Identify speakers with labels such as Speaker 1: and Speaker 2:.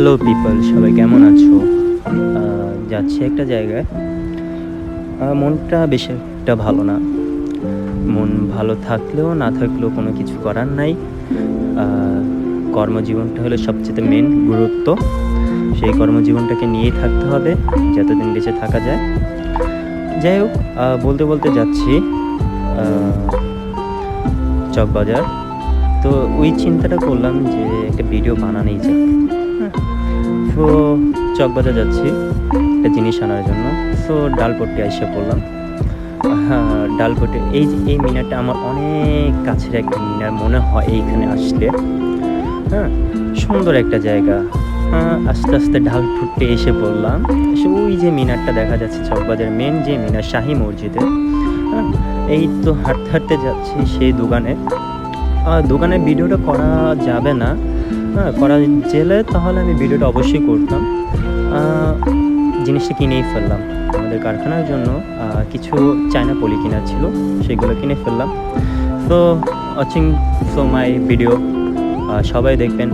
Speaker 1: Hello people, সবাই কেমন আছো? যাচ্ছি একটা জায়গায়। মনটা বেশ একটা ভালো না। মন ভালো থাকলেও না থাকলেও কোনো কিছু করার নাই। আ কর্মজীবনটা হলো সবচেয়ে মেন গুরুত্ব। সেই কর্মজীবনটাকে নিয়েই থাকতে হবে যতদিন বেঁচে থাকা যায়। যাই হোক, বলতে যাচ্ছি আ চকবাজার। তো ওই চিন্তাটা করলাম যে একটা ভিডিও বানানোই যায়। হ্যাঁ? সো চকবাজার যাচ্ছি একটা জিনিস আনার জন্য। সো ডালপট্টি আইসা পড়লাম। হ্যাঁ, ডালপট্টি এই মিনারটা আমার অনেক কাছের একটা মিনার মনে হয় এইখানে আসলে। হ্যাঁ? সুন্দর একটা জায়গা। আস্তে ডালপট্টি এসে পড়লাম। এসে ওই যে মিনারটা দেখা যাচ্ছে চকবাজারের মেইন যে মিনার শাহী মসজিদে। হ্যাঁ? এই তো হাঁটতে যাচ্ছি সেই দোকানে। দোকানের ভিডিওটা করা যাবে না। করা গেলে তাহলে আমি ভিডিওটা অবশ্যই করতাম। আ জিনিসটা কিনেই ফেললাম। আমাদের কারখানার জন্য কিছু চায়না পলি কেনার ছিল। সেগুলো কিনে ফেললাম। সো ওয়াচিং মাই ভিডিও সবাই দেখবেন।